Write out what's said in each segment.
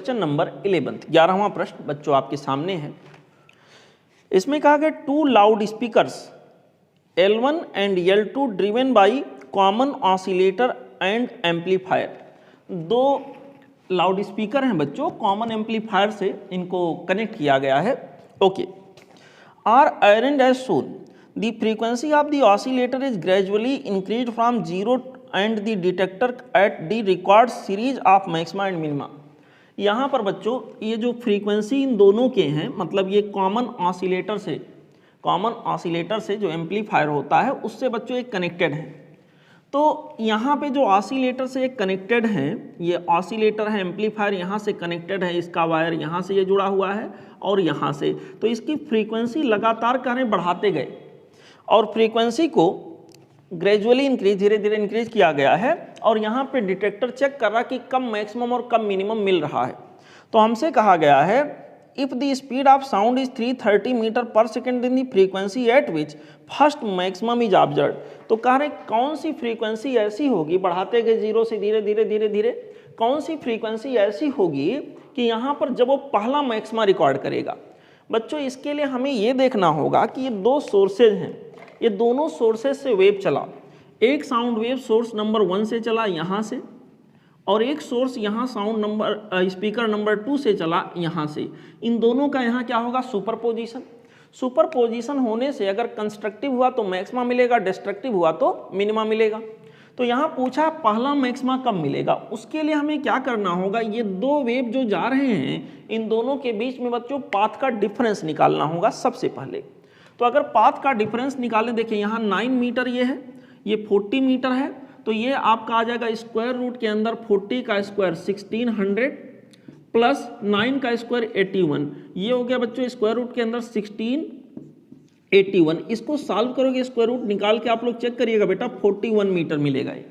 Question number 11 11वां प्रश्न बच्चों आपके सामने है। इसमें कहा गया 2 loud speakers L1 and L2 driven by common oscillator and amplifier. 2 loud speaker हैं बच्चों, कॉमन एम्पलीफायर से इनको कनेक्ट किया गया है। Okay, are arranged as shown, the frequency of the oscillator is gradually increase from 0 and the detector at the record series of maxima and minima. यहाँ पर बच्चों ये जो फ्रीक्वेंसी इन दोनों के हैं, मतलब ये कॉमन ऑसिलेटर से जो एम्पलीफायर होता है उससे बच्चों एक कनेक्टेड है। तो यहाँ पे जो ऑसिलेटर से एक कनेक्टेड है, ये ऑसिलेटर है, एम्पलीफायर यहाँ से कनेक्टेड है, इसका वायर यहाँ से ये जुड़ा हुआ है और यहाँ से, तो इसकी फ्रीक्वेंसी लगातार करें बढ़ाते गए और फ्रीक्वेंसी को ग्रेजुअली इंक्रीज, धीरे धीरे इंक्रीज किया गया है। और यहाँ पे डिटेक्टर चेक कर रहा कि कब मैक्सिमम और कब मिनिमम मिल रहा है। तो हमसे कहा गया है if the speed of sound is 330 meter पर second in the frequency at which first maximum is observed. तो कह रहे कौन सी फ्रीक्वेंसी ऐसी होगी, बढ़ाते गए 0 से धीरे धीरे धीरे धीरे, कौन सी फ्रीक्वेंसी ऐसी होगी कि यहाँ पर जब वो पहला मैक्सिमा रिकॉर्ड करेगा। बच्चों इसके लिए हमें ये देखना होगा कि ये 2 सोर्सेज हैं, ये दोनों सोर्सेज से वेव चला। एक साउंड वेव सोर्स नंबर 1 से चला यहाँ से, और एक सोर्स यहाँ साउंड नंबर स्पीकर नंबर 2 से चला यहाँ से। इन दोनों का यहाँ क्या होगा, सुपरपोजिशन। सुपरपोजिशन होने से अगर कंस्ट्रक्टिव हुआ तो मैक्सिमा मिलेगा, डिस्ट्रक्टिव हुआ तो मिनिमा मिलेगा। तो यहाँ पूछा पहला मैक्सिमा कब मिलेगा, उसके लिए हमें क्या करना होगा, ये 2 वेव जो जा रहे हैं इन दोनों के बीच में बच्चों पाथ का डिफरेंस निकालना होगा सबसे पहले। तो अगर पाथ का डिफरेंस निकालें, देखिए यहाँ 9 मीटर ये है, ये 40 मीटर है, तो ये आपका आ जाएगा स्क्वायर रूट के अंदर 40 का स्क्वायर 1600 प्लस 9 का स्क्वायर 81, ये हो गया बच्चों स्क्वायर रूट के अंदर 1681। इसको सॉल्व करोगे, स्क्वायर रूट निकाल के आप लोग चेक करिएगा बेटा, 41 मीटर मिलेगा ये।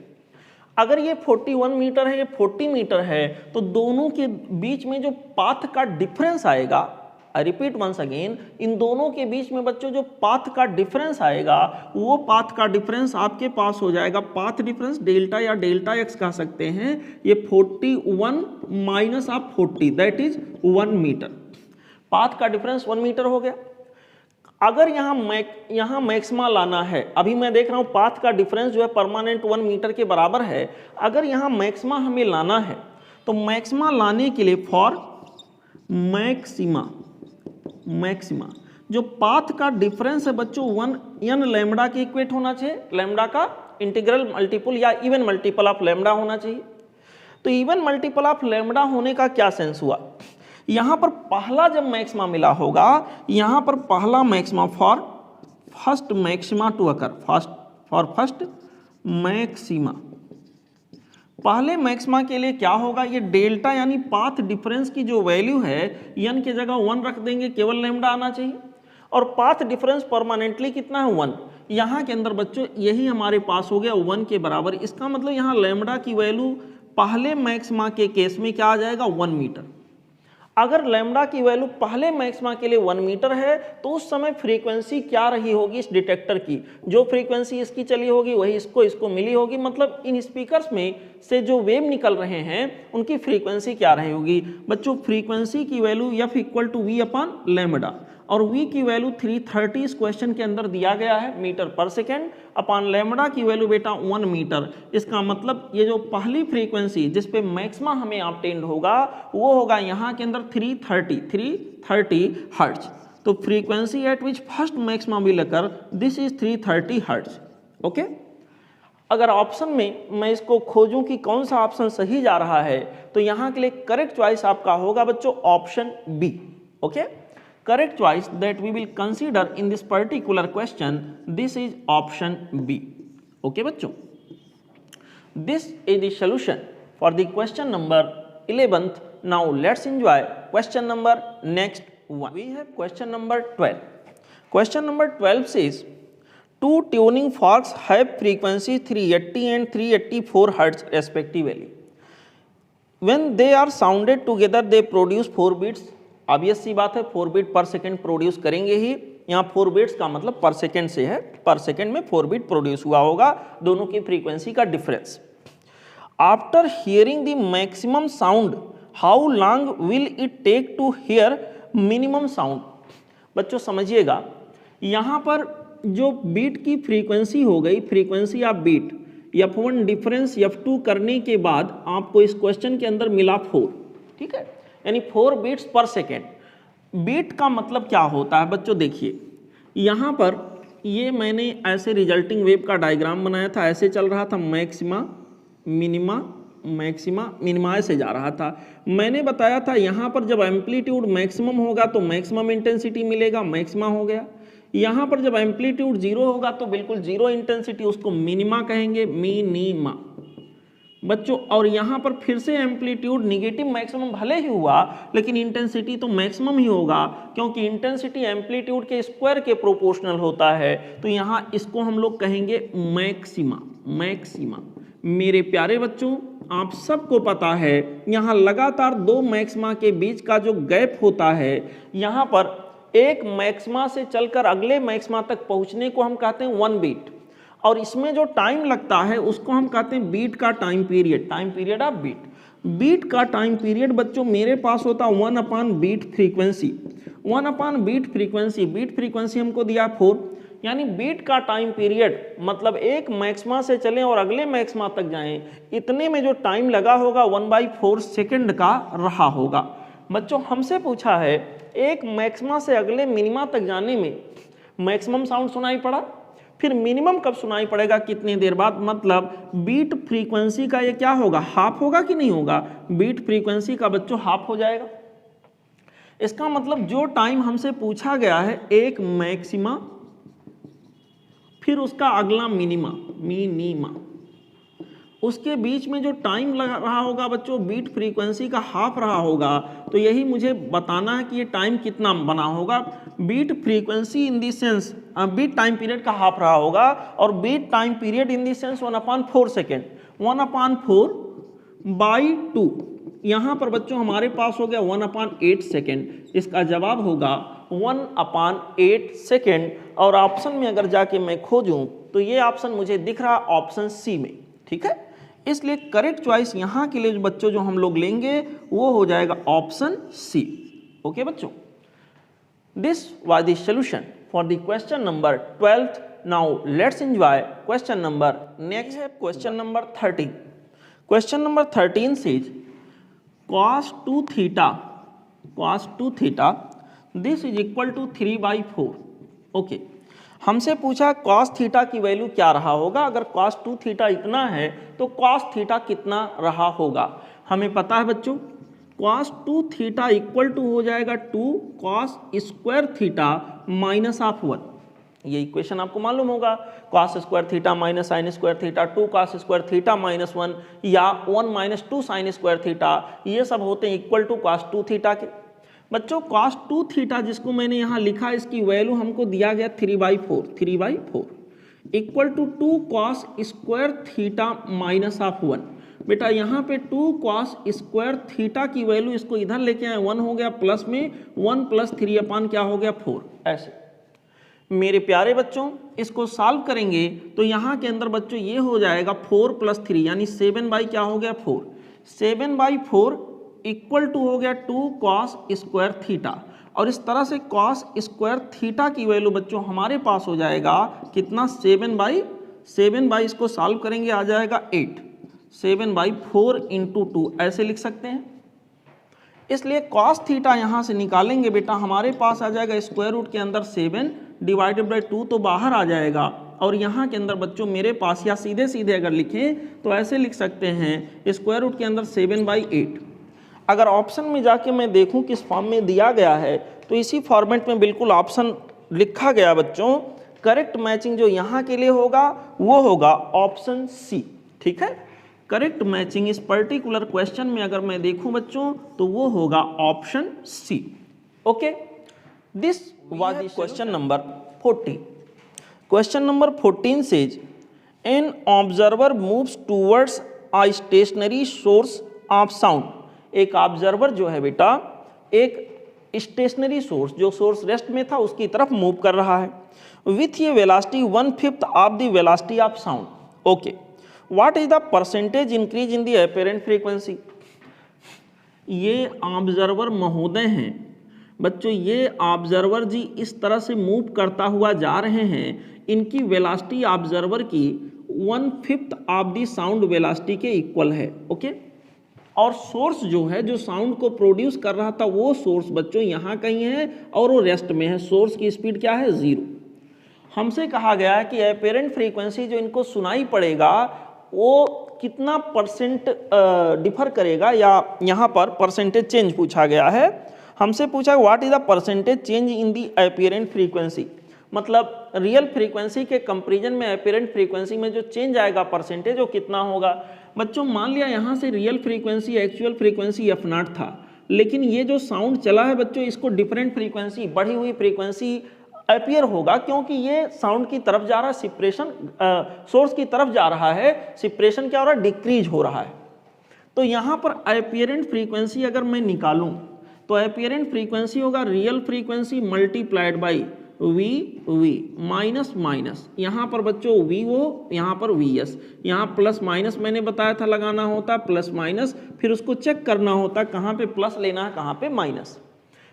अगर ये 41 मीटर है, ये 40 मीटर है, तो दोनों के बीच में जो पाथ का डिफरेंस आएगा, आई रिपीट वंस अगेन, इन दोनों के बीच में बच्चों जो पाथ का डिफरेंस आएगा वो पाथ का डिफरेंस आपके पास हो जाएगा, पाथ डिफरेंस डेल्टा या डेल्टा एक्स कह सकते हैं, ये 41 माइनस आप 40 दैट इज 1 मीटर। पाथ का डिफरेंस 1 मीटर हो गया। अगर यहाँ मैक्सिमा लाना है, अभी मैं देख रहा हूँ पाथ का डिफरेंस जो है परमानेंट 1 मीटर के बराबर है। अगर यहाँ मैक्सिमा हमें लाना है तो मैक्सिमा लाने के लिए फॉर मैक्सिमा जो पाथ का डिफरेंस है बच्चों 1 n लैम्बडा के इक्वेट होना चाहिए, लैम्बडा का इंटीग्रल मल्टीपल या इवन मल्टीपल ऑफ लैम्बडा होना चाहिए। तो इवन मल्टीपल ऑफ लैम्बडा होने का क्या सेंस हुआ, यहाँ पर पहला जब मैक्सिमा मिला होगा, यहाँ पर पहला maxima for first maxima to occur, first maxima, पहले मैक्सिमा के लिए क्या होगा, ये डेल्टा यानी पाथ डिफरेंस की जो वैल्यू है n की जगह 1 रख देंगे, केवल लैम्बडा आना चाहिए। और पाथ डिफरेंस परमानेंटली कितना है 1, यहाँ के अंदर बच्चों यही हमारे पास हो गया 1 के बराबर। इसका मतलब यहाँ लैम्बडा की वैल्यू पहले मैक्सिमा के केस में क्या आ जाएगा 1 मीटर। अगर लैम्बडा की वैल्यू पहले मैक्सिमा के लिए 1 मीटर है तो उस समय फ्रीक्वेंसी क्या रही होगी इस डिटेक्टर की, जो फ्रीक्वेंसी इसकी चली होगी वही इसको मिली होगी। मतलब इन स्पीकर्स में से जो वेव निकल रहे हैं उनकी फ्रीक्वेंसी क्या रही होगी बच्चों, फ्रीक्वेंसी की value f equal to v upon lambda, और v की वैल्यू 330 इस क्वेश्चन के अंदर दिया गया है मीटर पर सेकेंड, अपॉन लैम्बडा की वैल्यू बेटा 1 मीटर। इसका मतलब ये जो पहली फ्रीक्वेंसी जिस पे मैक्सिमा हमें ऑब्टेन्ड होगा वो होगा यहाँ के अंदर 330 हर्ट्ज। तो frequency at which first maxima will occur, this is 330 hertz. Okay, अगर ऑप्शन में मैं इसको खोजूं कि कौन सा ऑप्शन सही जा रहा है तो यहाँ के लिए करेक्ट चॉइस आपका होगा बच्चों option B. Okay, correct choice that we will consider in this particular question, this is option B. Okay बच्चों, this is the solution for the question number 11th. Now let's enjoy question number next one. We have question number 12. Question number 12 says 2 tuning forks have frequency 380 and 384 Hz respectively. When they are sounded together they produce 4 beats. Obvious सी बात है 4 beat पर second produce करेंगे ही, यहाँ 4 beats का मतलब पर second से है, पर सेकेंड में 4 बीट प्रोड्यूस हुआ होगा, दोनों की फ्रीक्वेंसी का difference. After hearing the maximum sound how long will it take to hear minimum sound. बच्चों समझिएगा, यहाँ पर जो बीट की फ्रीक्वेंसी हो गई, frequency off beat, F1 difference F2 करने के बाद आपको इस क्वेश्चन के अंदर मिला 4, ठीक है, यानी 4 बीट्स पर सेकेंड। बीट का मतलब क्या होता है बच्चों, देखिए यहाँ पर ये मैंने ऐसे रिजल्टिंग वेव का डायग्राम बनाया था, ऐसे चल रहा था, मैक्सिमा मिनिमा मैक्सिमा मिनिमा से जा रहा था। मैंने बताया था यहाँ पर जब एम्पलीट्यूड मैक्सिमम होगा तो मैक्सिमम इंटेंसिटी मिलेगा, मैक्सिमा हो गया। यहाँ पर जब एम्पलीट्यूड जीरो होगा तो बिल्कुल जीरो इंटेंसिटी, उसको मिनिमा कहेंगे, मिनिमा बच्चों। और यहाँ पर फिर से एम्पलीट्यूड निगेटिव मैक्सिमम भले ही हुआ लेकिन इंटेंसिटी तो मैक्सिमम ही होगा, क्योंकि इंटेंसिटी एम्पलीट्यूड के स्क्वायर के प्रोपोर्शनल होता है। तो यहाँ इसको हम लोग कहेंगे मैक्सिमा, मैक्सिमा। मेरे प्यारे बच्चों, आप सबको पता है यहाँ लगातार दो मैक्सिमा के बीच का जो गैप होता है, यहाँ पर एक मैक्सिमा से चलकर अगले मैक्सिमा तक पहुँचने को हम कहते हैं 1 बीट, और इसमें जो टाइम लगता है उसको हम कहते हैं बीट का time period, time period of beat. Beat का टाइम पीरियड बच्चों मेरे पास होता है 1 upon beat frequency, 1 upon beat frequency. Beat frequency हमको दिया 4, यानी बीट का टाइम पीरियड मतलब एक मैक्सिमा से चलें और अगले मैक्सिमा तक जाएं, इतने में जो टाइम लगा होगा 1/4 सेकेंड का रहा होगा। बच्चों हमसे पूछा है एक मैक्सिमा से अगले मिनिमा तक जाने में मैक्सिमम साउंड सुनाई पड़ा, फिर मिनिमम कब सुनाई पड़ेगा, कितनी देर बाद, मतलब बीट फ्रीक्वेंसी का ये क्या होगा, हाफ होगा कि नहीं होगा, बीट फ्रीक्वेंसी का बच्चों हाफ हो जाएगा। इसका मतलब जो टाइम हमसे पूछा गया है एक मैक्सिमा फिर उसका अगला मिनिमा, मिनिमा, उसके बीच में जो टाइम लगा रहा होगा बच्चों बीट फ्रीक्वेंसी का हाफ रहा होगा। तो यही मुझे बताना है कि ये टाइम कितना बना होगा। Beat frequency in the sense beat time period का हाफ रहा होगा, और beat time period in the sense 1/4 second, 1/4/2। यहाँ पर बच्चों हमारे पास हो गया 1/8 सेकेंड। इसका जवाब होगा 1/8 सेकेंड। और ऑप्शन में अगर जाके मैं खोजूं तो ये ऑप्शन मुझे दिख रहा ऑप्शन सी में, ठीक है। इसलिए करेक्ट चॉइस यहाँ के लिए जो बच्चों जो हम लोग लेंगे वो हो जाएगा ऑप्शन सी। ओके बच्चों, this was the solution for the question number 12th। Now let's enjoy question number next है question number 13। Question number 13 says cos 2 theta this is equal to 3/4। Okay, हमसे पूछा cos थीटा की value क्या रहा होगा। अगर cos 2 theta इतना है तो cos थीटा कितना रहा होगा। हमें पता है बच्चों cos 2 थीटा इक्वल टू हो जाएगा 2 cos square theta minus of 1। ये इक्वेशन आपको मालूम होगा, cos square theta minus sine square theta, 2 cos square theta minus 1 या 1 माइनस 2 साइन स्क्वायर थीटा, ये सब होते हैं इक्वल टू cos 2 थीटा के। बच्चों cos 2 थीटा जिसको मैंने यहाँ लिखा, इसकी वैल्यू हमको दिया गया 3/4 equal to 2 cos square theta minus of 1। बेटा यहाँ पे 2 cos स्क्वायर थीटा की वैल्यू इसको इधर लेके आए, 1 हो गया प्लस में 1 + 3 अपान क्या हो गया 4। ऐसे मेरे प्यारे बच्चों इसको सॉल्व करेंगे तो यहाँ के अंदर बच्चों ये हो जाएगा 4 + 3 यानी 7 क्या हो गया 4, 7/4 इक्वल टू हो गया 2 cos स्क्वायर थीटा। और इस तरह से cos स्क्वायर थीटा की वैल्यू बच्चों हमारे पास हो जाएगा कितना 7/7 इसको सॉल्व करेंगे आ जाएगा 8, 7/4 × 2 ऐसे लिख सकते हैं। इसलिए cos थीटा यहाँ से निकालेंगे बेटा हमारे पास आ जाएगा स्क्वायर रूट के अंदर 7 / 2 तो बाहर आ जाएगा, और यहाँ के अंदर बच्चों मेरे पास या सीधे सीधे अगर लिखें तो ऐसे लिख सकते हैं स्क्वायर रूट के अंदर 7/8। अगर ऑप्शन में जाके मैं देखूं किस फॉर्म में दिया गया है तो इसी फॉर्मेट में बिल्कुल ऑप्शन लिखा गया बच्चों। करेक्ट मैचिंग जो यहाँ के लिए होगा वो होगा ऑप्शन सी, ठीक है। करेक्ट मैचिंग इस पर्टिकुलर क्वेश्चन में अगर मैं देखूं बच्चों तो वो होगा option C. Okay, this was the question number 14। Question number 14 says an observer moves towards a stationary source of sound. एक ऑब्जर्वर जो है बेटा एक स्टेशनरी सोर्स, जो सोर्स रेस्ट में था उसकी तरफ मूव कर रहा है विथ ये velocity 1/5 of the velocity of sound. Okay, what is the percentage increase in the apparent frequency. ये ऑब्जर्वर महोदय हैं बच्चों, ये ऑब्जर्वर जी इस तरह से मूव करता हुआ जा रहे हैं, इनकी वेलोसिटी ऑब्जर्वर की 1/5 ऑफ द साउंड वेलोसिटी के इक्वल है। ओके, और सोर्स जो है, जो साउंड को प्रोड्यूस कर रहा था, वो सोर्स बच्चों यहाँ कहीं है और वो रेस्ट में है। सोर्स की स्पीड क्या है? 0। हमसे कहा गया है कि एपेरेंट फ्रीक्वेंसी जो इनको सुनाई पड़ेगा वो कितना परसेंट डिफर करेगा, या यहाँ पर परसेंटेज चेंज पूछा गया है। हमसे पूछा what is the percentage change in the apparent frequency, मतलब रियल फ्रीक्वेंसी के कंपैरिजन में एपेरेंट फ्रीक्वेंसी में जो चेंज आएगा परसेंटेज, वो कितना होगा। बच्चों मान लिया यहाँ से real frequency actual frequency f0 था, लेकिन ये जो साउंड चला है बच्चों, इसको डिफरेंट फ्रीक्वेंसी, बढ़ी हुई फ्रीक्वेंसी अपीयर होगा, क्योंकि ये साउंड की तरफ जा रहा है, सिप्रेशन सोर्स की तरफ जा रहा है, सिप्रेशन क्या हो रहा है? डिक्रीज हो रहा है। तो यहाँ पर अपीयरेंट फ्रीक्वेंसी अगर मैं निकालूं तो अपीयरेंट फ्रीक्वेंसी होगा real frequency multiplied by V minus minus, यहाँ पर बच्चों वी वो, यहाँ पर वी एस, यहाँ प्लस माइनस मैंने बताया था लगाना होता, प्लस माइनस, फिर उसको चेक करना होता कहाँ पे प्लस लेना है कहाँ पे माइनस।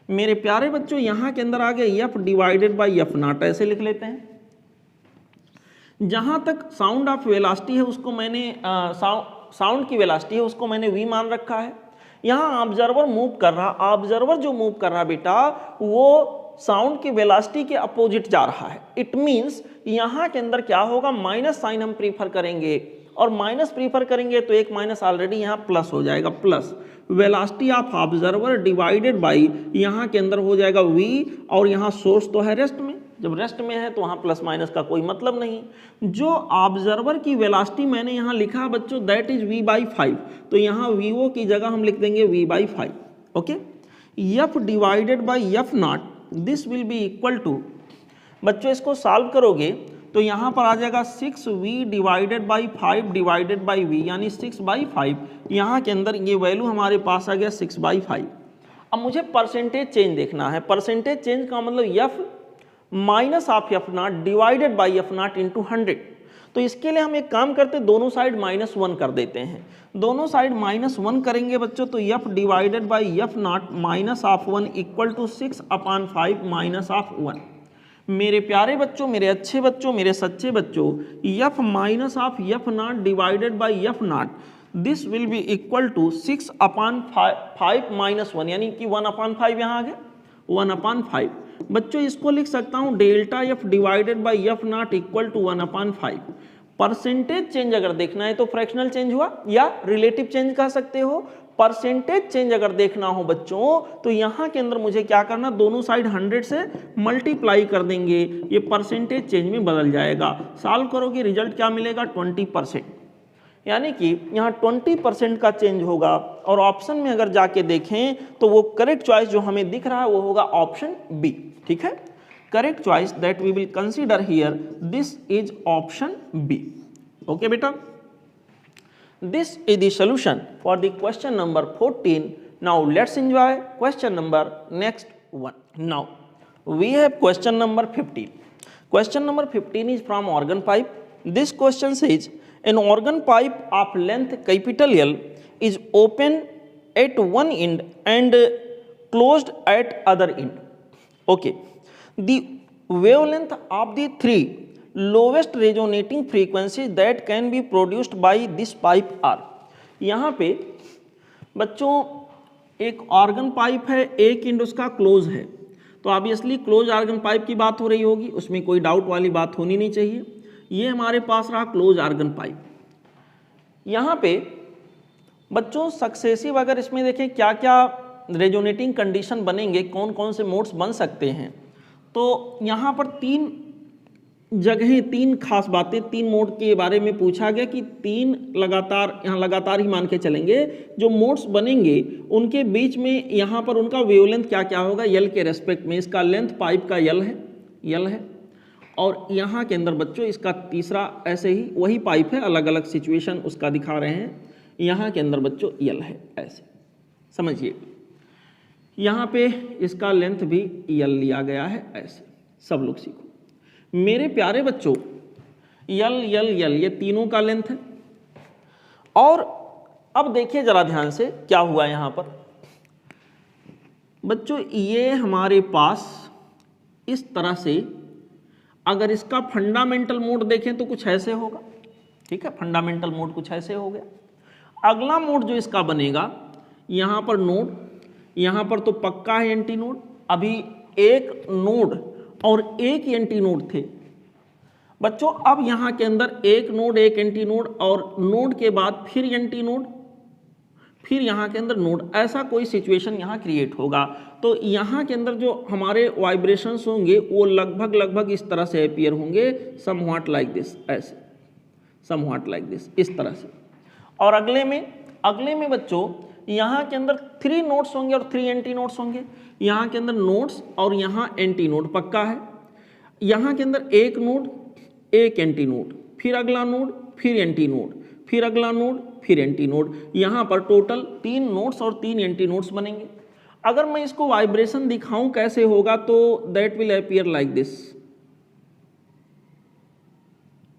मेरे प्यारे बच्चों यहाँ के अंदर आ गए F divided by F not, ऐसे लिख लेते हैं। जहाँ तक साउंड ऑफ वेलोसिटी है उसको मैंने साउंड की वेलोसिटी है उसको मैंने वी मान रखा है। यहाँ ऑब्जर्वर मूव कर रहा, ऑब्जर्वर जो मूव कर रहा बेटा वो साउंड की वेलोसिटी के अपोजिट जा रहा है। इट मीन्स यहाँ के अंदर क्या होगा? माइनस साइन हम प्रीफर करेंगे, और माइनस प्रीफर करेंगे तो एक माइनस ऑलरेडी यहाँ प्लस हो जाएगा, plus velocity of observer divided by यहाँ के अंदर हो जाएगा v, और यहाँ सोर्स तो है रेस्ट में, जब रेस्ट में है तो वहाँ प्लस माइनस का कोई मतलब नहीं। जो ऑब्जर्वर की वेलोसिटी मैंने यहाँ लिखा बच्चों दैट इज v/5, तो यहाँ vo की जगह हम लिख देंगे v/5। Okay, f divided by F naught, this will be equal to, बच्चों इसको सॉल्व करोगे तो यहाँ पर आ जाएगा 6v divided by 5 divided by v, यानी 6/5। यहाँ के अंदर ये वैल्यू हमारे पास आ गया 6/5। अब मुझे परसेंटेज चेंज देखना है। परसेंटेज चेंज का मतलब f minus of F naught divided by F not into 100। तो इसके लिए हम एक काम करते, दोनों साइड -1 कर देते हैं। दोनों साइड -1 करेंगे बच्चों तो f divided by F naught minus of 1 equal to 6/5 minus of 1। मेरे प्यारे बच्चों, मेरे अच्छे बच्चों, मेरे सच्चे बच्चों, f minus of F naught divided by F naught, this will be equal to 6/5 minus 1, यानी कि 1/5 यहाँ आ गया 1/5। बच्चों इसको लिख सकता हूँ delta f divided by F naught equal to 1/5। Percentage change अगर देखना है तो फ्रैक्शनल चेंज हुआ या रिलेटिव चेंज कह सकते हो। परसेंटेज चेंज अगर देखना हो बच्चों तो यहाँ के अंदर मुझे क्या करना, दोनों साइड 100 से मल्टीप्लाई कर देंगे, ये परसेंटेज चेंज में बदल जाएगा। सॉल्व करोगे रिजल्ट क्या मिलेगा? 20%, यानी कि यहाँ 20% का चेंज होगा। और ऑप्शन में अगर जाके देखें तो वो करेक्ट चॉइस जो हमें दिख रहा है वो होगा ऑप्शन बी। ठीक है, correct choice that we will consider here, this is option B. Okay बेटा, this is the solution for the question number 14. Now let's enjoy question number next one. Now we have question number 15. Question number 15 is from organ pipe. This question says an organ pipe of length capital L is open at one end and closed at other end. Okay, the wavelength of the three lowest resonating frequencies that can be produced by this pipe are. यहाँ पे बच्चों एक organ pipe है, एक and उसका close है, तो obviously close organ pipe की बात हो रही होगी, उसमें कोई डाउट वाली बात होनी नहीं चाहिए। ये हमारे पास रहा क्लोज ऑर्गन पाइप। यहाँ पे बच्चों सक्सेसिव अगर इसमें देखें क्या क्या रेजोनेटिंग कंडीशन बनेंगे, कौन कौन से मोड्स बन सकते हैं, तो यहाँ पर 3 जगहें, 3 खास बातें, 3 मोड के बारे में पूछा गया कि 3 लगातार, यहाँ लगातार ही मान के चलेंगे, जो मोड्स बनेंगे उनके बीच में यहाँ पर उनका वेवलेंथ क्या क्या होगा यल के रेस्पेक्ट में। इसका लेंथ पाइप का यल है, और यहाँ के अंदर बच्चों इसका तीसरा ऐसे ही वही पाइप है, अलग अलग सिचुएशन उसका दिखा रहे हैं। यहाँ के अंदर बच्चों यल है, ऐसे समझिए। यहाँ पे इसका लेंथ भी यल लिया गया है, ऐसे सब लोग सीखो। मेरे प्यारे बच्चों यल यल यल ये तीनों का लेंथ है। और अब देखिए जरा ध्यान से क्या हुआ यहाँ पर। बच्चों ये हमारे पास इस तरह से, अगर इसका फंडामेंटल मोड देखें तो कुछ ऐसे होगा, ठीक है, फंडामेंटल मोड कुछ ऐसे हो गया। अगला मोड जो इसका बनेगा, यहाँ पर नोड, यहाँ पर तो पक्का है एंटी नोड, अभी एक नोड और एक एंटी नोड थे बच्चों, अब यहाँ के अंदर एक नोड एक एंटी नोड और नोड के बाद फिर एंटी नोड, फिर यहाँ के अंदर नोड, ऐसा कोई सिचुएशन यहाँ क्रिएट होगा। तो यहाँ के अंदर जो हमारे वाइब्रेशंस होंगे वो लगभग इस तरह से अपीयर होंगे, समव्हाट लाइक दिस, ऐसे समव्हाट लाइक दिस, इस तरह से। और अगले में बच्चों यहाँ के अंदर 3 नोड्स होंगे और 3 एंटी नोड्स होंगे। यहाँ के अंदर नोड्स और यहाँ एंटी नोड पक्का है। यहाँ के अंदर एक नोड एक एंटी नोड, फिर अगला नोड, फिर एंटी नोड, फिर अगला नोड, फिर एंटी नोड। यहाँ पर टोटल 3 नोड्स और 3 एंटी नोड्स बनेंगे। अगर मैं इसको वाइब्रेशन दिखाऊं कैसे होगा, तो that will appear like this,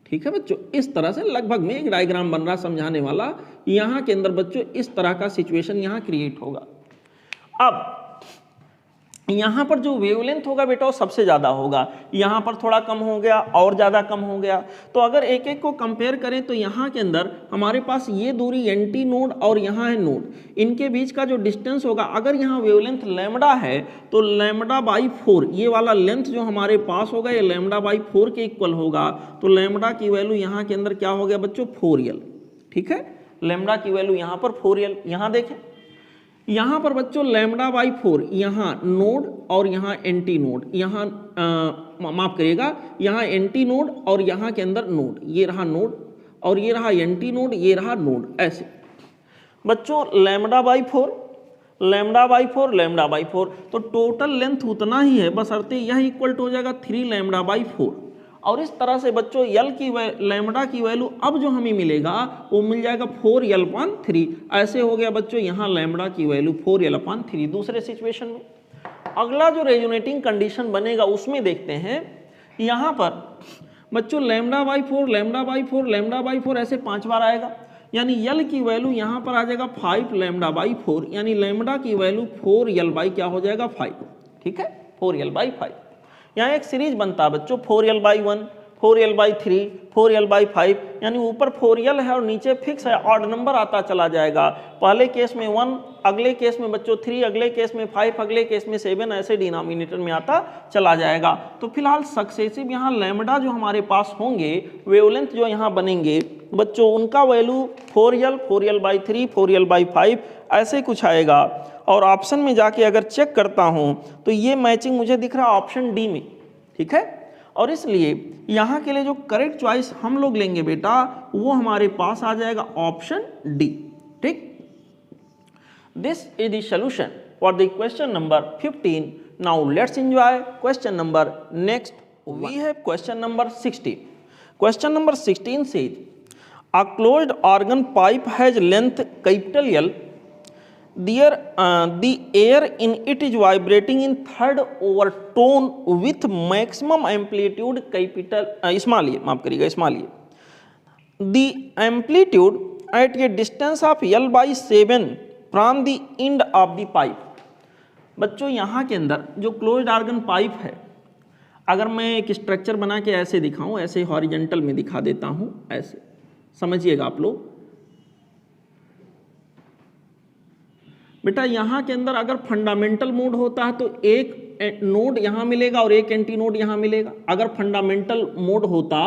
ठीक है बच्चों, इस तरह से लगभग में एक डायग्राम बन रहा समझाने वाला। यहाँ के अंदर बच्चों इस तरह का सिचुएशन यहाँ क्रिएट होगा। अब यहाँ पर जो वेवलेंथ होगा बेटा वो सबसे ज़्यादा होगा, यहाँ पर थोड़ा कम हो गया और ज़्यादा कम हो गया। तो अगर एक एक को कंपेयर करें तो यहाँ के अंदर हमारे पास ये दूरी एंटी नोड और यहाँ है नोड, इनके बीच का जो डिस्टेंस होगा, अगर यहाँ वेवलेंथ लैम्डा है तो लैम्डा बाई 4, ये वाला लेंथ जो हमारे पास होगा ये लैम्डा बाई 4 के इक्वल होगा। तो लैम्डा की वैल्यू यहाँ के अंदर क्या हो गया बच्चों, 4L, ठीक है, लैम्डा की वैल्यू यहाँ पर 4L। यहाँ देखें, यहाँ पर बच्चों लैम्डा बाई 4, यहाँ नोड और यहाँ एंटी नोड, यहाँ माफ करिएगा, यहाँ एंटी नोड और यहाँ के अंदर नोड, ये रहा नोड और ये रहा एंटी नोड, ये रहा नोड, ऐसे बच्चों lambda by 4, lambda by 4, lambda by 4, तो टोटल लेंथ उतना ही है, बस अर्थ यह इक्वल टू हो जाएगा 3 लैम्डा बाई 4। और इस तरह से बच्चों L की लैम्डा की वैल्यू अब जो हमें मिलेगा वो मिल जाएगा 4L/3, ऐसे हो गया बच्चों यहाँ लैम्डा की वैल्यू 4L/3। दूसरे सिचुएशन में अगला जो रेजोनेटिंग कंडीशन बनेगा उसमें देखते हैं, यहाँ पर बच्चों lambda by 4, lambda by 4, lambda by 4 ऐसे 5 बार आएगा, यानी L की वैल्यू यहाँ पर आ जाएगा 5 लैम्डा बाई 4, यानी लैम्डा की वैल्यू 4L बाई क्या हो जाएगा 5, ठीक है, 4L/5। यहाँ एक सीरीज बनता है बच्चों 4L/1, 4L/3, 4L/5, यानी ऊपर 4L है और नीचे फिक्स है, ऑड नंबर आता चला जाएगा। पहले केस में 1, अगले केस में बच्चों 3, अगले केस में 5, अगले केस में 7, ऐसे डिनोमिनेटर में आता चला जाएगा। तो फिलहाल सक्सेसिव यहाँ लैम्डा जो हमारे पास होंगे, वेवलेंथ जो यहाँ बनेंगे बच्चों, उनका वैल्यू 4L, 4L/3, 4L/5 ऐसे कुछ आएगा। और ऑप्शन में जाके अगर चेक करता हूं तो ये मैचिंग मुझे दिख रहा है ऑप्शन डी में, ठीक है। और इसलिए यहाँ के लिए जो करेक्ट चॉइस हम लोग लेंगे बेटा वो हमारे पास आ जाएगा ऑप्शन डी, ठीक। This is the solution for the question number 15। Now let's enjoy question number next. We have question number 16। Question number 16 says a closed organ pipe has length capital L. There, the air in it is vibrating in third overtone with maximum amplitude capital small a, माफ करिएगा small a. The amplitude at a distance of L/7 from the end of the pipe. बच्चों यहाँ के अंदर जो closed organ pipe है, अगर मैं एक स्ट्रक्चर बना के ऐसे दिखाऊं, ऐसे हॉरिजेंटल में दिखा देता हूं, ऐसे समझिएगा आप लोग बेटा। यहाँ के अंदर अगर फंडामेंटल मोड होता है तो एक नोड यहाँ मिलेगा और एक एंटी नोड यहाँ मिलेगा। अगर फंडामेंटल मोड होता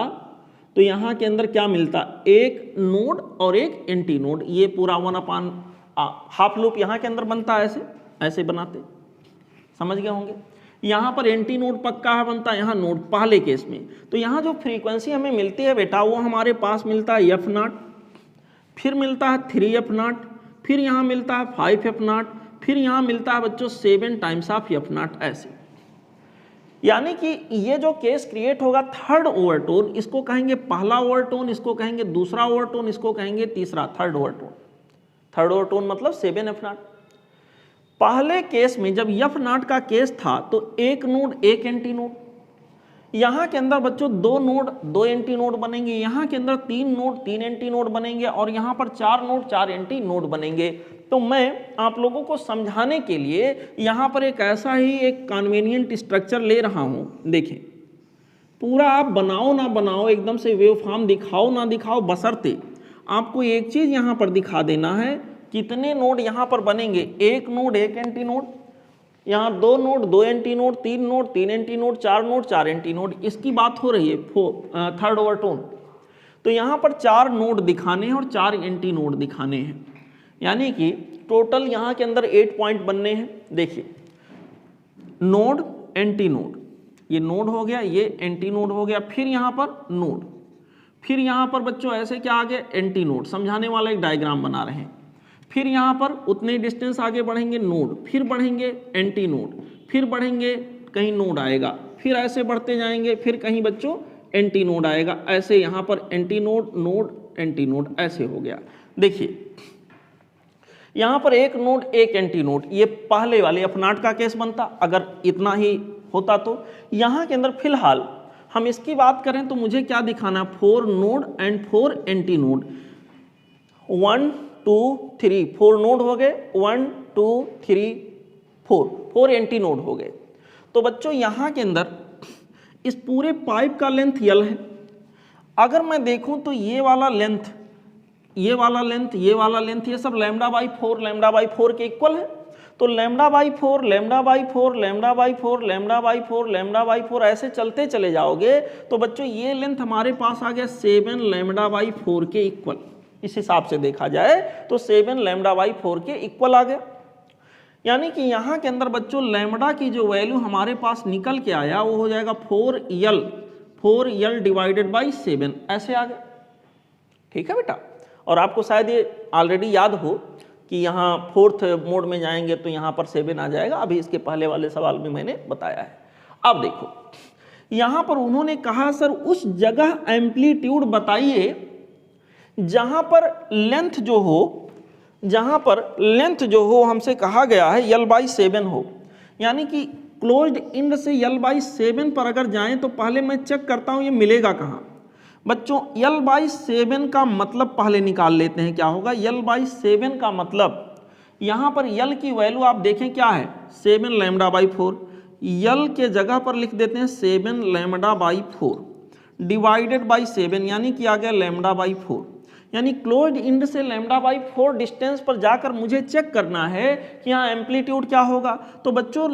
तो यहाँ के अंदर क्या मिलता, एक नोड और एक एंटी नोड, ये पूरा 1/2 लूप यहाँ के अंदर बनता है, ऐसे ऐसे बनाते, समझ गए होंगे। यहाँ पर एंटी नोड पक्का है बनता है, यहाँ नोड पहले केस में। तो यहाँ जो फ्रीक्वेंसी हमें मिलती है बेटा वो हमारे पास मिलता है F0, फिर मिलता है 3F0, फिर यहाँ मिलता है 5F0, फिर यहाँ मिलता है बच्चों 7 टाइम्स ऑफ F0, ऐसे। यानी कि ये जो केस क्रिएट होगा थर्ड ओवरटोन, इसको कहेंगे पहला ओवरटोन, इसको कहेंगे दूसरा ओवरटोन, इसको कहेंगे तीसरा थर्ड ओवरटोन। थर्ड ओवरटोन मतलब 7F0। पहले केस में जब F0 का केस था तो एक नोड एक एंटी नोड, यहाँ के अंदर बच्चों 2 नोड 2 एंटी नोड बनेंगे, यहाँ के अंदर 3 नोड 3 एंटी नोड बनेंगे और यहाँ पर 4 नोड 4 एंटी नोड बनेंगे। तो मैं आप लोगों को समझाने के लिए यहाँ पर एक ऐसा ही एक कन्वीनियंट स्ट्रक्चर ले रहा हूँ। देखें, पूरा आप बनाओ ना बनाओ, एकदम से वेव फॉर्म दिखाओ ना दिखाओ, बशर्ते आपको एक चीज़ यहाँ पर दिखा देना है, कितने नोड यहाँ पर बनेंगे, 1 नोड 1 एंटी नोड, यहाँ 2 node 2 anti node, 3 node 3 anti node, 4 node 4 anti node, इसकी बात हो रही है थर्ड ओवरटोन। तो यहाँ पर 4 नोड दिखाने हैं और 4 एंटी नोड दिखाने हैं, यानी कि टोटल यहाँ के अंदर 8 पॉइंट बनने हैं। देखिए, नोड एंटी नोड, ये नोड हो गया, ये एंटी नोड हो गया, फिर यहाँ पर नोड, फिर यहाँ पर बच्चों ऐसे क्या आगे एंटी नोड, समझाने वाला एक डायग्राम बना रहे हैं, फिर यहाँ पर उतने डिस्टेंस आगे बढ़ेंगे नोड, फिर बढ़ेंगे एंटी नोड, फिर बढ़ेंगे कहीं नोड आएगा, फिर ऐसे बढ़ते जाएंगे, फिर कहीं बच्चों एंटी नोड आएगा, ऐसे यहाँ पर anti node node anti node ऐसे हो गया। देखिए यहाँ पर 1 नोड 1 एंटी नोड, ये पहले वाले F0 का केस बनता अगर इतना ही होता। तो यहाँ के अंदर फिलहाल हम इसकी बात करें तो मुझे क्या दिखाना, 4 node and 4 anti node, 1 2 3 4 node हो गए, 1 2 3 4 एंटी नोड हो गए। तो बच्चों यहाँ के अंदर इस पूरे पाइप का लेंथ L है। अगर मैं देखूं तो ये वाला लेंथ, ये वाला लेंथ, ये वाला लेंथ, ये सब λ/4 के इक्वल है। तो λ/4 λ/4 λ/4 λ/4 λ/4 ऐसे चलते चले जाओगे तो बच्चों ये लेंथ हमारे पास आ गया 7 λ/4 के इक्वल। इस हिसाब से देखा जाए तो 7 λ/4 के इक्वल आ गया, यानी कि यहाँ के अंदर बच्चों लैम्बडा की जो वैल्यू हमारे पास निकल के आया वो हो जाएगा 4L डिवाइडेड बाई 7, ऐसे आ गया। ठीक है बेटा, और आपको शायद ये ऑलरेडी याद हो कि यहाँ 4th मोड में जाएंगे तो यहाँ पर 7 आ जाएगा, अभी इसके पहले वाले सवाल में मैंने बताया है। अब देखो यहाँ पर उन्होंने कहा सर उस जगह एम्पलीट्यूड बताइए जहाँ पर लेंथ जो हो, जहाँ पर लेंथ जो हो हमसे कहा गया है L/7 हो, यानी कि क्लोज्ड इंड से L/7 पर अगर जाएं तो पहले मैं चेक करता हूँ ये मिलेगा कहाँ। बच्चों L/7 का मतलब पहले निकाल लेते हैं, क्या होगा L/7 का मतलब, यहाँ पर L की वैल्यू आप देखें क्या है 7 λ/4, L के जगह पर लिख देते हैं 7 λ/4 डिवाइडेड बाई 7, यानी कि आ गया λ/4, यानी क्लोज्ड इंड से λ/4 डिस्टेंस पर जाकर मुझे चेक करना है कि यहाँ एम्पलीट्यूड क्या होगा। तो बच्चों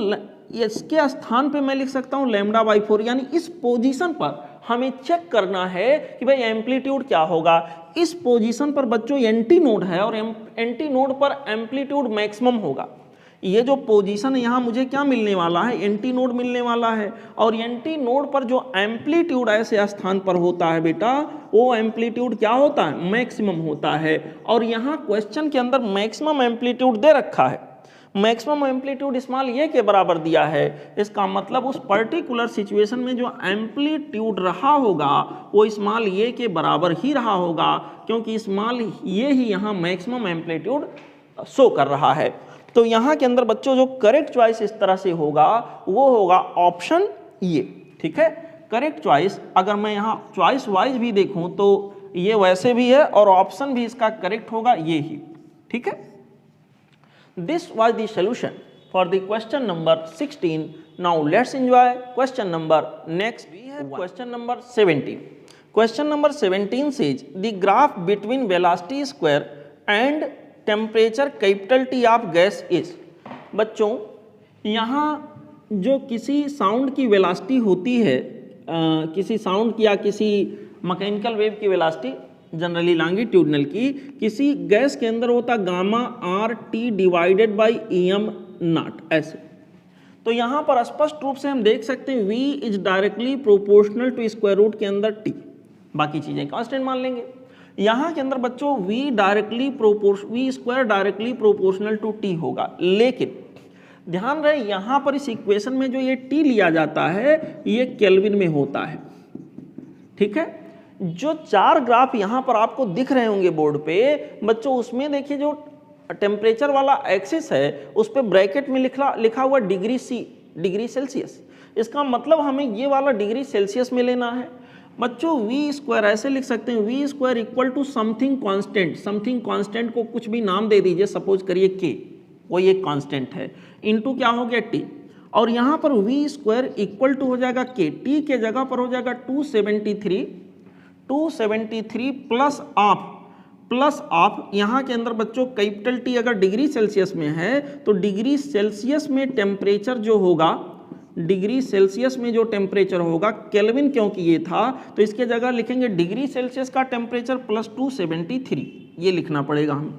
इसके स्थान पे मैं लिख सकता हूँ λ/4, यानी इस पोजीशन पर हमें चेक करना है कि भाई एम्पलीट्यूड क्या होगा। इस पोजीशन पर बच्चों एंटी नोड है और एंटी नोड पर एम्पलीट्यूड मैक्सिमम होगा। ये जो पोजीशन है यहाँ मुझे क्या मिलने वाला है, एंटी नोड मिलने वाला है, और एंटी नोड पर जो एम्पलीट्यूड ऐसे स्थान पर होता है बेटा वो एम्पलीट्यूड क्या होता है, मैक्सिमम होता है। और यहाँ क्वेश्चन के अंदर मैक्सिमम एम्पलीट्यूड दे रखा है, मैक्सिमम एम्पलीट्यूड स्मॉल ए के बराबर दिया है। इसका मतलब उस पर्टिकुलर सिचुएशन में जो एम्पलीट्यूड रहा होगा वो स्मॉल ए के बराबर ही रहा होगा, क्योंकि स्मॉल ए ही यहाँ मैक्सिमम एम्पलीट्यूड शो कर रहा है। तो यहाँ के अंदर बच्चों जो करेक्ट चॉइस इस तरह से होगा वो होगा ऑप्शन ए। ठीक है, करेक्ट चॉइस अगर मैं यहाँ चॉइस वाइज भी देखूँ तो ये वैसे भी है और ऑप्शन भी इसका करेक्ट होगा ये ही। ठीक है, this was the solution for the question number 16। Now let's enjoy question number next. We have question number 17। Question number 17 says the graph between velocity square and temperature capital T of gas is. बच्चों यहाँ जो किसी sound की velocity होती है, किसी sound की या किसी मैकेनिकल वेव की वेलोसिटी जनरली लॉन्गिट्यूडनल की, किसी गैस के अंदर होता gamma RT divided by EM0 ऐसे। तो यहाँ पर स्पष्ट रूप से हम देख सकते हैं V is directly proportional to square root के अंदर T, बाकी चीजें कांस्टेंट मान लेंगे। यहाँ के अंदर बच्चों V square directly proportional to T होगा, लेकिन ध्यान रहे यहाँ पर इस इक्वेशन में जो ये T लिया जाता है ये केल्विन में होता है। ठीक है, जो 4 ग्राफ यहाँ पर आपको दिख रहे होंगे बोर्ड पे बच्चों, उसमें देखिए जो टेम्परेचर वाला एक्सिस है उस पर ब्रैकेट में लिखा हुआ डिग्री सेल्सियस, इसका मतलब हमें ये वाला डिग्री सेल्सियस में लेना है। बच्चों वी स्क्वायर ऐसे लिख सकते हैं, V square equal to something constant, something constant को कुछ भी नाम दे दीजिए, सपोज करिए के, कोई एक कांस्टेंट है, इनटू क्या हो गया टी, और यहाँ पर वी स्क्वायर इक्वल टू हो जाएगा के, टी के जगह पर हो जाएगा 273 प्लस आप यहाँ के अंदर बच्चों कैपिटल टी अगर डिग्री सेल्सियस में है तो डिग्री सेल्सियस में टेम्परेचर जो होगा, डिग्री सेल्सियस में जो टेम्परेचर होगा, केल्विन क्योंकि ये था तो इसके जगह लिखेंगे डिग्री सेल्सियस का टेम्परेचर प्लस 273, ये लिखना पड़ेगा हमें।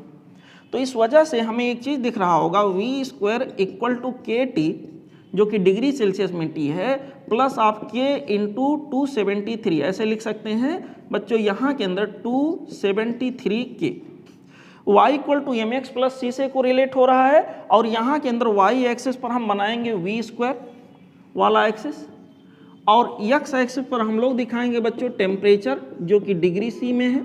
तो इस वजह से हमें एक चीज़ दिख रहा होगा, वी स्क्वायर इक्वल टू के टी जो कि डिग्री सेल्सियस में टी है, प्लस आप के इंटू 273 ऐसे लिख सकते हैं बच्चों, यहाँ के अंदर 273 के, y equal to M X plus C से कोरिलेट हो रहा है, और यहाँ के अंदर y एक्सिस पर हम बनाएंगे वी स्क्वायर वाला एक्सिस, और x एक्सिस पर हम लोग दिखाएंगे बच्चों टेम्परेचर जो कि डिग्री सी में है,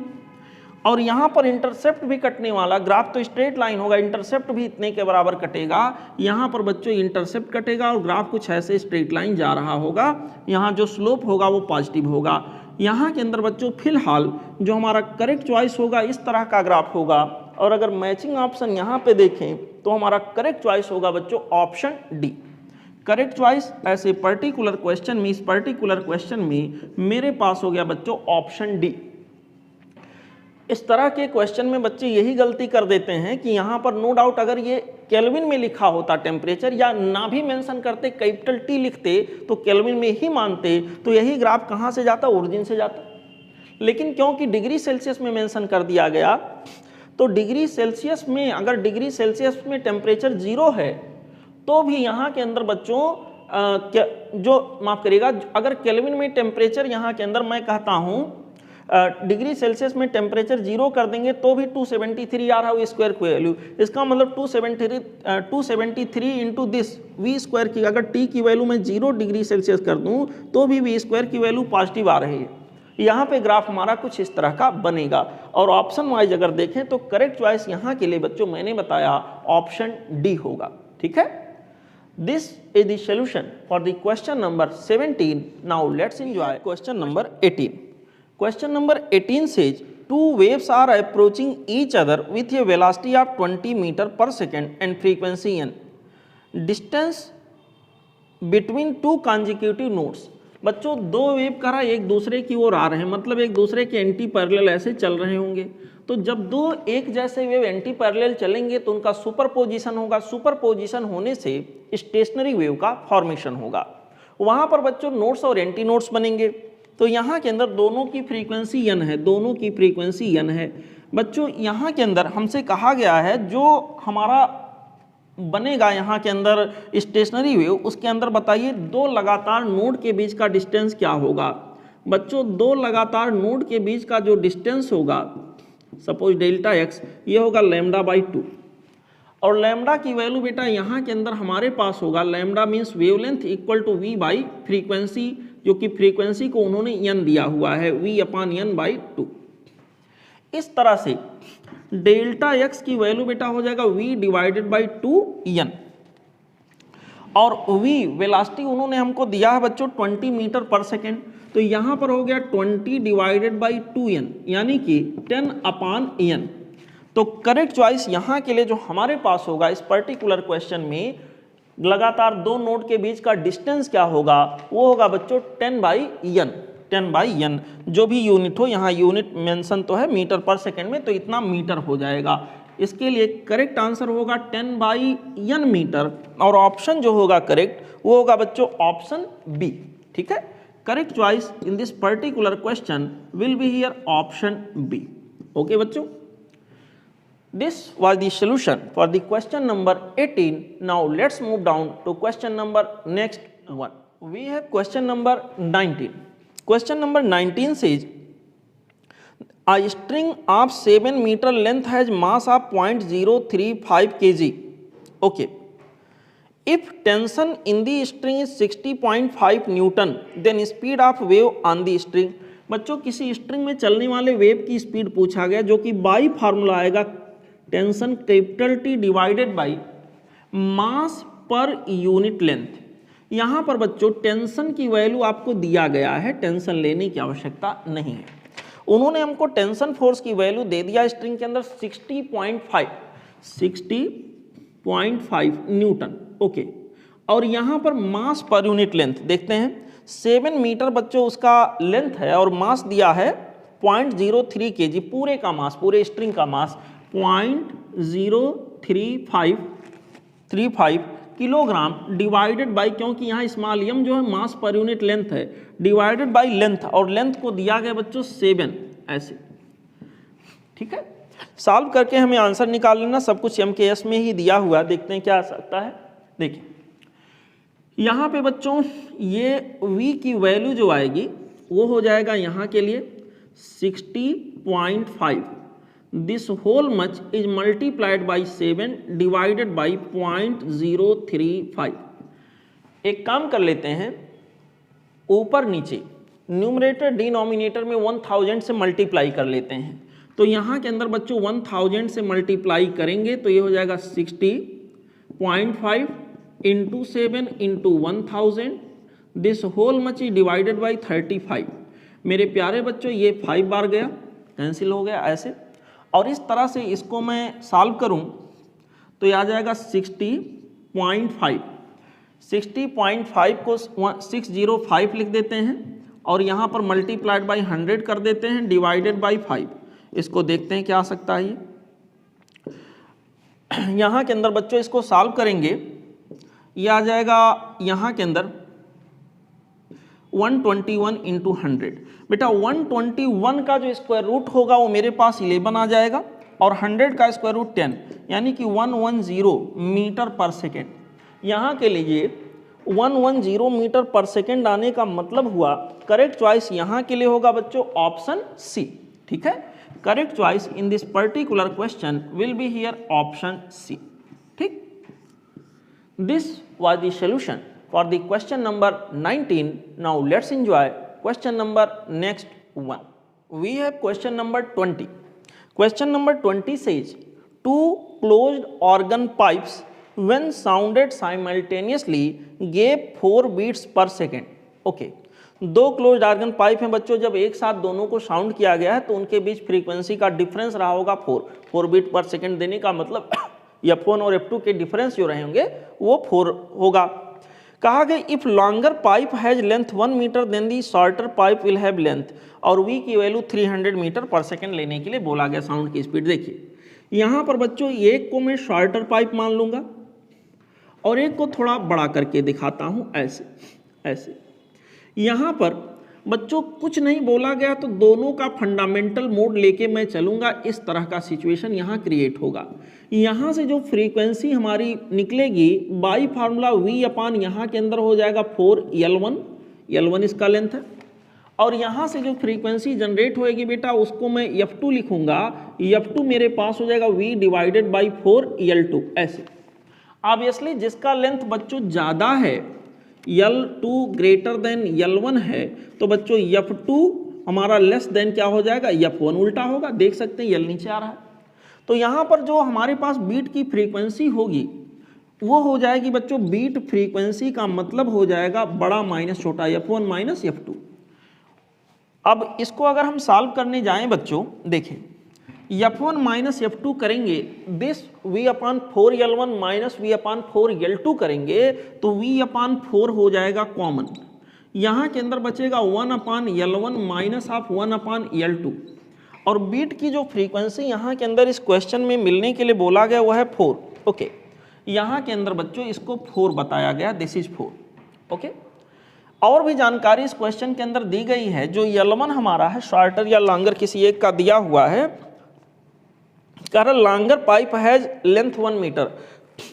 और यहाँ पर इंटरसेप्ट भी कटने वाला, ग्राफ तो स्ट्रेट लाइन होगा, इंटरसेप्ट भी इतने के बराबर कटेगा, यहाँ पर बच्चों इंटरसेप्ट कटेगा और ग्राफ कुछ ऐसे स्ट्रेट लाइन जा रहा होगा, यहाँ जो स्लोप होगा वो पॉजिटिव होगा। यहाँ के अंदर बच्चों फिलहाल जो हमारा करेक्ट चॉइस होगा इस तरह का ग्राफ होगा, और अगर मैचिंग ऑप्शन यहाँ पे देखें तो हमारा करेक्ट चॉइस होगा बच्चों ऑप्शन डी। करेक्ट चॉइस ऐसे पर्टिकुलर क्वेश्चन में, इस पर्टिकुलर क्वेश्चन में मेरे पास हो गया बच्चों ऑप्शन डी। इस तरह के क्वेश्चन में बच्चे यही गलती कर देते हैं कि यहाँ पर नो डाउट अगर ये केल्विन में लिखा होता टेम्परेचर, या ना भी मेंशन करते, कैपिटल टी लिखते तो केल्विन में ही मानते, तो यही ग्राफ कहाँ से जाता, ओरिजिन से जाता। लेकिन क्योंकि डिग्री सेल्सियस में मेंशन कर दिया गया, तो डिग्री सेल्सियस में अगर डिग्री सेल्सियस में टेम्परेचर 0 है तो भी यहाँ के अंदर बच्चों जो माफ करिएगा, अगर केल्विन में टेम्परेचर यहाँ के अंदर मैं कहता हूँ डिग्री सेल्सियस में टेम्परेचर 0 कर देंगे तो भी 273 आ रहा है स्क्वायर की वैल्यू। इसका मतलब 273 इंटू दिस वी स्क्वायर की, अगर टी की वैल्यू मैं 0 डिग्री सेल्सियस कर दूं तो भी वी स्क्वायर की वैल्यू पॉजिटिव आ रही है। यहाँ पे ग्राफ हमारा कुछ इस तरह का बनेगा, और ऑप्शन वाइज अगर देखें तो करेक्ट चॉइस यहाँ के लिए बच्चों मैंने बताया ऑप्शन डी होगा। ठीक है, this is the solution for the question number 17। Now let's enjoy question number 18। Question number 18 says two waves are approaching each other with a velocity of 20 meter per second and frequency n. Distance between two consecutive nodes. बच्चों दो wave करा एक दूसरे की ओर आ रहे हैं, मतलब एक दूसरे के एंटी पैरेलल ऐसे चल रहे होंगे। तो जब दो एक जैसे वेव एंटी पैरेलल चलेंगे तो उनका सुपरपोजिशन होगा, सुपरपोजिशन होने से स्टेशनरी वेव का फॉर्मेशन होगा। वहाँ पर बच्चों नोड्स और एंटी नोड्स बनेंगे। तो यहाँ के अंदर दोनों की फ्रीक्वेंसी n है, दोनों की फ्रीक्वेंसी n है। बच्चों यहाँ के अंदर हमसे कहा गया है जो हमारा बनेगा यहाँ के अंदर स्टेशनरी वेव, उसके अंदर बताइए दो लगातार नोड के बीच का डिस्टेंस क्या होगा। बच्चों दो लगातार नोड के बीच का जो डिस्टेंस होगा, सपोज डेल्टा x, ये होगा λ/2, और लैम्डा की वैल्यू बेटा यहाँ के अंदर हमारे पास होगा, lambda means wavelength equal to v by frequency, जो कि फ्रीक्वेंसी को उन्होंने n दिया हुआ है, v/n/2। इस तरह से डेल्टा x की वैल्यू बेटा हो जाएगा v/2n, और v वेलोसिटी उन्होंने हमको दिया है बच्चों 20 मीटर पर सेकेंड, तो यहाँ पर हो गया 20/2n यानी कि 10/n। तो करेक्ट चॉइस यहाँ के लिए जो हमारे पास होगा इस पर्टिकुलर क्वेश्चन में, लगातार दो नोड के बीच का डिस्टेंस क्या होगा, वो होगा बच्चों 10/n, जो भी यूनिट हो, यहाँ यूनिट मेंशन तो है मीटर पर सेकंड में, तो इतना मीटर हो जाएगा। इसके लिए करेक्ट आंसर होगा 10/n मीटर, और ऑप्शन जो होगा करेक्ट वो होगा बच्चों ऑप्शन बी। ठीक है, correct choice in this particular question will be here option B. Okay बच्चों, this was the solution for the question number 18. Now let's move down to question number next one. We have question number 19. Question number 19 says a string of 7 meter length has mass of 0.035 kg. Okay, if tension in the string is 60.5 Newton, then speed of wave on the string. बच्चों किसी string में चलने वाले wave की speed पूछा गया, जो कि बाई फार्मूला आएगा tension capital T divided by mass per unit length. यहाँ पर बच्चों टेंशन की वैल्यू आपको दिया गया है, टेंशन लेने की आवश्यकता नहीं है। उन्होंने हमको टेंशन फोर्स की वैल्यू दे दिया स्ट्रिंग के अंदर 60.5 न्यूटन। ओके, और यहाँ पर मास पर यूनिट लेंथ देखते हैं 7 मीटर बच्चों उसका लेंथ है और मास दिया है 0.03 kg, पूरे का मास, पूरे स्ट्रिंग का मास 0.035 किलोग्राम डिवाइडेड बाई, क्योंकि यहाँ स्मॉल m जो है मास पर यूनिट लेंथ है, डिवाइडेड बाई लेंथ, और लेंथ को दिया गया बच्चों 7 ऐसे। ठीक है, सॉल्व करके हमें आंसर निकाल लेना, सब कुछ MKS में ही दिया हुआ, देखते हैं क्या आ सकता है। देखिए यहाँ पे बच्चों ये v की वैल्यू जो आएगी वो हो जाएगा यहाँ के लिए 60.5, this whole much is multiplied by 7 divided by 0.035। एक काम कर लेते हैं, ऊपर नीचे न्यूमरेटर डिनोमिनेटर में 1000 से मल्टीप्लाई कर लेते हैं। तो यहाँ के अंदर बच्चों 1000 से मल्टीप्लाई करेंगे तो ये हो जाएगा 60.5 into 7 into 1000, this whole much is divided by 35। मेरे प्यारे बच्चों ये 5 बार गया, कैंसिल हो गया ऐसे, और इस तरह से इसको मैं सॉल्व करूं तो ये आ जाएगा 60.5। 60.5 को 605 लिख देते हैं और यहाँ पर मल्टीप्लाइड बाई 100 कर देते हैं डिवाइडेड बाई 5। इसको देखते हैं क्या आ सकता है ये। यहाँ के अंदर बच्चों इसको सॉल्व करेंगे, ये आ जाएगा यहाँ के अंदर 121 इंटू 100। बेटा 121 का जो स्क्वायर रूट होगा वो मेरे पास 11 आ जाएगा और 100 का स्क्वायर रूट 10, यानी कि 110 मीटर पर सेकेंड। यहाँ के लिए 110 मीटर पर सेकेंड आने का मतलब हुआ करेक्ट चॉइस यहाँ के लिए होगा बच्चों ऑप्शन सी। ठीक है, correct choice in this particular question will be here option C. ठीक, this was the solution for the question number 19. Now let's enjoy question number next one. We have question number 20. Question number 20 says two closed organ pipes when sounded simultaneously gave 4 beats per second. Okay, दो closed organ pipe हैं बच्चों, जब एक साथ दोनों को sound किया गया है तो उनके बीच फ्रीक्वेंसी का डिफरेंस रहा होगा 4 बीट पर सेकेंड, देने का मतलब F1 और F2 के डिफरेंस जो रहेंगे वो 4 होगा। कहा गया if longer pipe has length 1 metre then the shorter pipe will have length, और v की वैल्यू 300 मीटर पर सेकेंड लेने के लिए बोला गया साउंड की स्पीड। देखिए यहाँ पर बच्चों एक को मैं शॉर्टर पाइप मान लूंगा और एक को थोड़ा बड़ा करके दिखाता हूँ ऐसे ऐसे। यहाँ पर बच्चों कुछ नहीं बोला गया तो दोनों का फंडामेंटल मोड लेके मैं चलूंगा, इस तरह का सिचुएशन यहाँ क्रिएट होगा। यहाँ से जो फ्रीक्वेंसी हमारी निकलेगी बाई फार्मूला v अपान यहाँ के अंदर हो जाएगा 4L1 इसका लेंथ है, और यहाँ से जो फ्रीक्वेंसी जनरेट होएगी बेटा उसको मैं F2 लिखूंगा, F2 मेरे पास हो जाएगा v डिवाइडेड बाई 4L2 ऐसे। ऑब्वियसली जिसका लेंथ बच्चों ज़्यादा है L2 ग्रेटर देन L1 है तो बच्चों F2 हमारा लेस देन क्या हो जाएगा F1, उल्टा होगा, देख सकते हैं L नीचे आ रहा है। तो यहाँ पर जो हमारे पास बीट की फ्रीक्वेंसी होगी वो हो जाएगी बच्चों, बीट फ्रीक्वेंसी का मतलब हो जाएगा बड़ा माइनस छोटा F1 माइनस F2। अब इसको अगर हम सॉल्व करने जाएं बच्चों, देखें F1 माइनस F2 करेंगे, this v upon 4L1 minus v upon 4L2 करेंगे तो v अपान 4 हो जाएगा कॉमन, यहाँ के अंदर बचेगा 1 upon L1 minus of 1 upon L2, और बीट की जो फ्रीक्वेंसी यहाँ के अंदर इस क्वेश्चन में मिलने के लिए बोला गया वो है 4। ओके, यहाँ के अंदर बच्चों इसको 4 बताया गया, दिस इज 4। ओके, और भी जानकारी इस क्वेश्चन के अंदर दी गई है। जो L1 हमारा है शॉर्टर या लॉन्गर किसी एक का दिया हुआ है, कह रहा longer pipe has length 1 metre,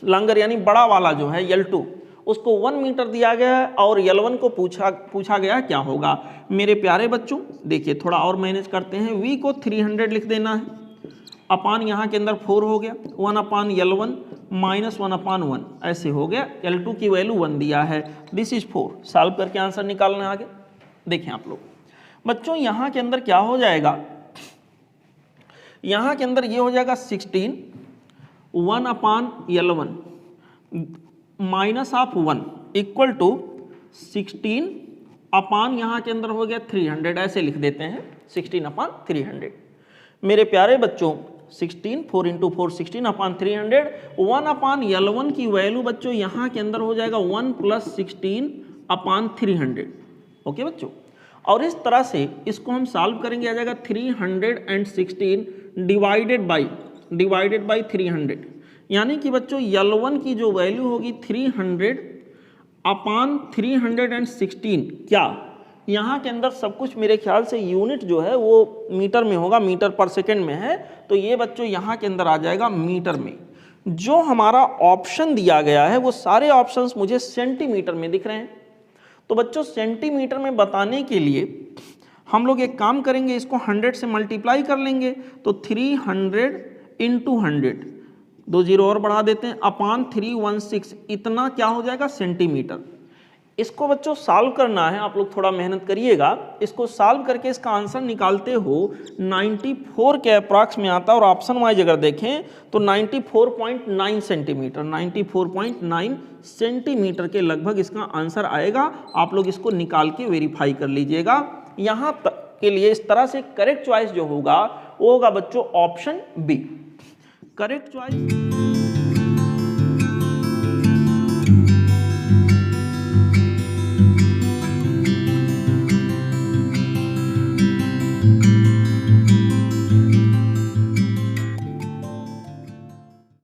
longer यानी बड़ा वाला जो है L2 उसको 1 मीटर दिया गया है और L1 को पूछा गया क्या होगा। मेरे प्यारे बच्चों देखिए थोड़ा और मैनेज करते हैं, v को 300 लिख देना है, अपान यहाँ के अंदर 4 हो गया, 1 अपान L1 माइनस 1 अपान 1 ऐसे हो गया, L2 की वैल्यू 1 दिया है, दिस इज 4। सॉल्व करके आंसर निकालना है आगे। देखें आप लोग बच्चों यहाँ के अंदर क्या हो जाएगा, यहाँ के अंदर ये हो जाएगा 16 1 upon L1 minus of 1 equal to 16 upon यहाँ के अंदर हो गया 300, ऐसे लिख देते हैं 16 अपान 300। मेरे प्यारे बच्चों 16 4 इंटू 4 16 अपान 300, 1 अपान L1 की वैल्यू बच्चों यहाँ के अंदर हो जाएगा 1 प्लस 16 अपान 300। ओके बच्चों, और इस तरह से इसको हम सॉल्व करेंगे, आ जाएगा 316 डिवाइडेड बाई 300, यानी कि बच्चों L1 की जो वैल्यू होगी 300 अपान 316। क्या यहाँ के अंदर सब कुछ मेरे ख्याल से यूनिट जो है वो मीटर में होगा, मीटर पर सेकंड में है, तो ये बच्चों यहाँ के अंदर आ जाएगा मीटर में। जो हमारा ऑप्शन दिया गया है वो सारे ऑप्शंस मुझे सेंटीमीटर में दिख रहे हैं। तो बच्चों सेंटीमीटर में बताने के लिए हम लोग एक काम करेंगे, इसको 100 से मल्टीप्लाई कर लेंगे, तो 300 इंटू 100, 2 जीरो और बढ़ा देते हैं, अपान 316, इतना क्या हो जाएगा सेंटीमीटर। इसको बच्चों सॉल्व करना है, आप लोग थोड़ा मेहनत करिएगा। इसको सॉल्व करके इसका आंसर निकालते हो 94 के अप्रॉक्स में आता है, और ऑप्शन वाइज अगर देखें तो 94.9 सेंटीमीटर, 94.9 सेंटीमीटर के लगभग इसका आंसर आएगा। आप लोग इसको निकाल के वेरीफाई कर लीजिएगा। यहाँ तक के लिए इस तरह से करेक्ट चॉइस जो होगा वो होगा बच्चों ऑप्शन बी। Correct choice